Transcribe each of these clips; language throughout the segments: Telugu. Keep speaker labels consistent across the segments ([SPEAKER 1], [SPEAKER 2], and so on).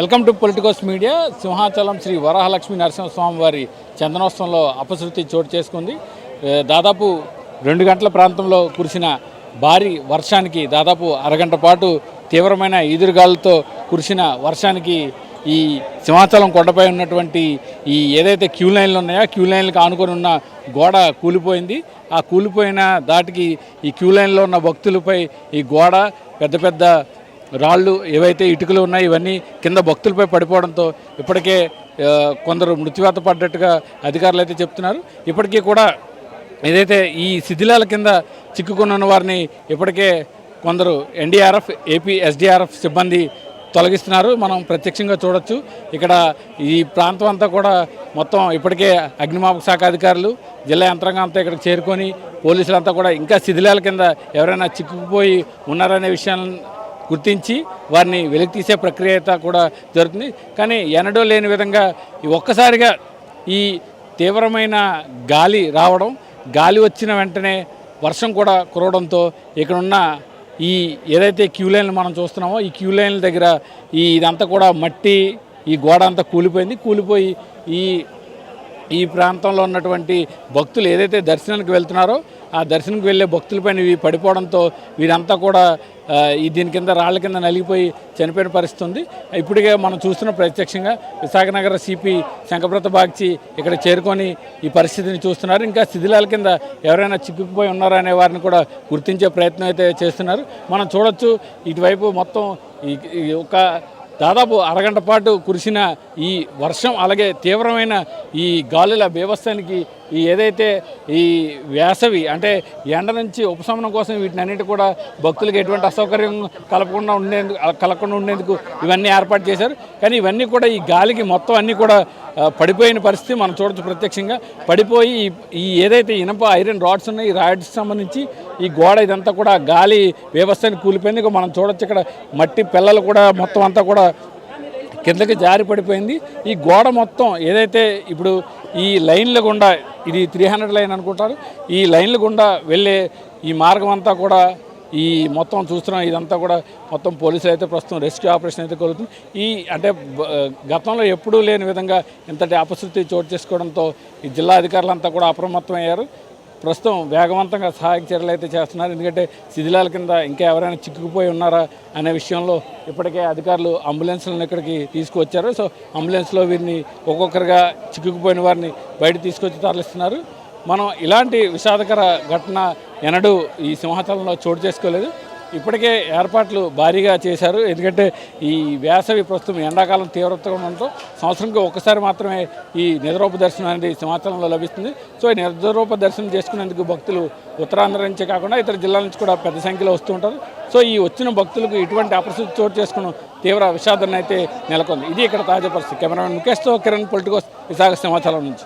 [SPEAKER 1] Welcome to Politicos media. Simhachalam Sri Varahalakshmi Narasimhaswamy వారి చందనోత్సవంలో అపశృతి చోటు చేసుకుంది. దాదాపు 2 గంటల ప్రాంతంలో కురిసిన భారీ వర్షానికి దాదాపు అరగంట పాటు తీవ్రమైన ఈదురుగాలులతో కురిసిన వర్షానికి ఈ సింహాచలం కొండపై ఉన్నటువంటి ఈ ఏదైతే క్యూ లైన్లు ఉన్నాయో క్యూ లైన్లకు ఆనుకొని ఉన్న గోడ కూలిపోయింది. ఆ కూలిపోయిన దాటికి ఈ క్యూ లైన్లో ఉన్న భక్తులపై ఈ గోడ పెద్ద పెద్ద రాళ్ళు ఏవైతే ఇటుకలు ఉన్నాయో ఇవన్నీ కింద భక్తులపై పడిపోవడంతో ఇప్పటికే కొందరు మృత్యువాత పడ్డట్టుగా అధికారులు అయితే చెప్తున్నారు. ఇప్పటికీ కూడా ఏదైతే ఈ శిథిలాల కింద చిక్కుకున్న వారిని ఇప్పటికే కొందరు ఎన్డీఆర్ఎఫ్, ఏపీ ఎస్డీఆర్ఎఫ్ సిబ్బంది తొలగిస్తున్నారు. మనం ప్రత్యక్షంగా చూడొచ్చు. ఇక్కడ ఈ ప్రాంతం అంతా కూడా మొత్తం ఇప్పటికే అగ్నిమాపక శాఖ అధికారులు, జిల్లా యంత్రాంగం అంతా ఇక్కడికి చేరుకొని పోలీసులంతా కూడా ఇంకా శిథిలాల కింద ఎవరైనా చిక్కుకుపోయి ఉన్నారనే విషయాన్ని గుర్తించి వారిని వెలికి తీసే ప్రక్రియ కూడా జరుగుతుంది. కానీ ఎన్నడూ లేని విధంగా ఒక్కసారిగా ఈ తీవ్రమైన గాలి రావడం, గాలి వచ్చిన వెంటనే వర్షం కూడా కురవడంతో ఇక్కడున్న ఈ ఏదైతే క్యూ లైన్లు మనం చూస్తున్నామో ఈ క్యూ లైన్ల దగ్గర ఇదంతా కూడా మట్టి, ఈ గోడ అంతా కూలిపోయి ఈ ప్రాంతంలో ఉన్నటువంటి భక్తులు ఏదైతే దర్శనానికి వెళ్తున్నారో ఆ దర్శనానికి వెళ్ళే భక్తులపైన ఇవి పడిపోవడంతో వీరంతా కూడా దీని కింద రాళ్ల కింద నలిగిపోయి చనిపోయిన పరిస్థితి ఉంది. ఇప్పటికే మనం చూస్తున్న ప్రత్యక్షంగా విశాఖనగర సిపి శంకరప్రత బాగ్చి ఇక్కడ చేరుకొని ఈ పరిస్థితిని చూస్తున్నారు. ఇంకా శిథిలాల కింద ఎవరైనా చిక్కుకుపోయి ఉన్నారా అనే వారిని కూడా గుర్తించే ప్రయత్నం అయితే చేస్తున్నారు. మనం చూడొచ్చు ఇటువైపు మొత్తం ఒక దాదాపు అరగంట పాటు కురిసిన ఈ వర్షం, అలాగే తీవ్రమైన ఈ గాలుల బీభత్సానికి ఏదైతే ఈ వేసవి అంటే ఎండ నుంచి ఉపశమనం కోసం వీటిని అన్నిటి కూడా భక్తులకు ఎటువంటి అసౌకర్యం కలగకుండా ఉండేందుకు ఇవన్నీ ఏర్పాటు చేశారు. కానీ ఇవన్నీ కూడా ఈ గాలికి మొత్తం అన్నీ కూడా పడిపోయిన పరిస్థితి మనం చూడొచ్చు. ప్రత్యక్షంగా పడిపోయి ఈ ఏదైతే ఇనప ఐరన్ రాడ్స్ ఉన్నాయి, ఈ రాడ్స్ సంబంధించి ఈ గోడ ఇదంతా కూడా గాలి వ్యవస్థని కూలిపోయింది. ఇక మనం చూడొచ్చు ఇక్కడ మట్టి పిల్లలు కూడా మొత్తం అంతా కూడా కిందకి జారి పడిపోయింది. ఈ గోడ మొత్తం ఏదైతే ఇప్పుడు ఈ లైన్ల గుండా, ఇది 300 లైన్ అనుకుంటారు, ఈ లైన్ల గుండా వెళ్ళే ఈ మార్గం అంతా కూడా ఈ మొత్తం చూస్తున్నాం. ఇదంతా కూడా మొత్తం పోలీసులు అయితే ప్రస్తుతం రెస్క్యూ ఆపరేషన్ అయితే కలుగుతుంది. అంటే గతంలో ఎప్పుడూ లేని విధంగా ఇంతటి అపశృతి చోటు చేసుకోవడంతో ఈ జిల్లా అధికారులంతా కూడా అప్రమత్తం అయ్యారు. ప్రస్తుతం వేగవంతంగా సహాయక చర్యలు అయితే చేస్తున్నారు. ఎందుకంటే శిథిలాల కింద ఇంకా ఎవరైనా చిక్కుకుపోయి ఉన్నారా అనే విషయంలో ఇప్పటికే అధికారులు అంబులెన్స్లను ఇక్కడికి తీసుకువచ్చారు. సో అంబులెన్స్లో వీరిని ఒక్కొక్కరుగా చిక్కుకుపోయిన వారిని బయట తీసుకొచ్చి తరలిస్తున్నారు. మనం ఇలాంటి విషాదకర ఘటన ఎన్నడూ ఈ సింహాచలంలో చోటు చేసుకోలేదు. ఇప్పటికే ఏర్పాట్లు భారీగా చేశారు. ఎందుకంటే ఈ వేసవి ప్రస్తుతం ఎండాకాలం తీవ్రతగా ఉండడంతో సంవత్సరంకి ఒక్కసారి మాత్రమే ఈ నిద్రూప దర్శనం అనేది సింహాచలంలో లభిస్తుంది. సో ఈ నిద్రూప దర్శనం చేసుకునేందుకు భక్తులు ఉత్తరాంధ్ర నుంచే కాకుండా ఇతర జిల్లాల నుంచి కూడా పెద్ద సంఖ్యలో వస్తూ ఉంటారు. సో ఈ వచ్చిన భక్తులకు ఇటువంటి అపశృతి చోటు చేసుకున్న తీవ్ర విషాదాన్ని అయితే నెలకొంది. ఇది ఇక్కడ తాజా పరిస్థితి. కెమెరామెన్ ముఖేష్తో కిరణ్, పొలిటికోస్, విశాఖ సింహాచలం నుంచి.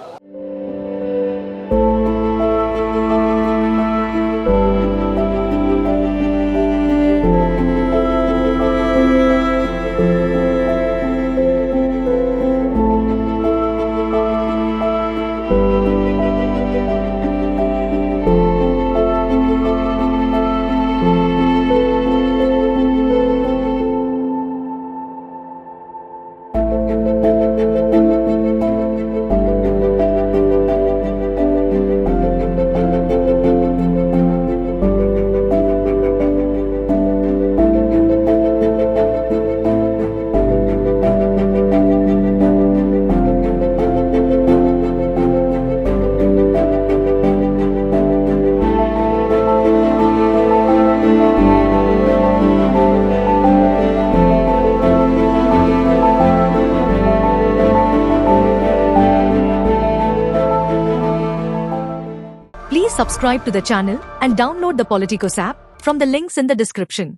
[SPEAKER 2] Please subscribe to the channel and download the Politicos app from the links in the description.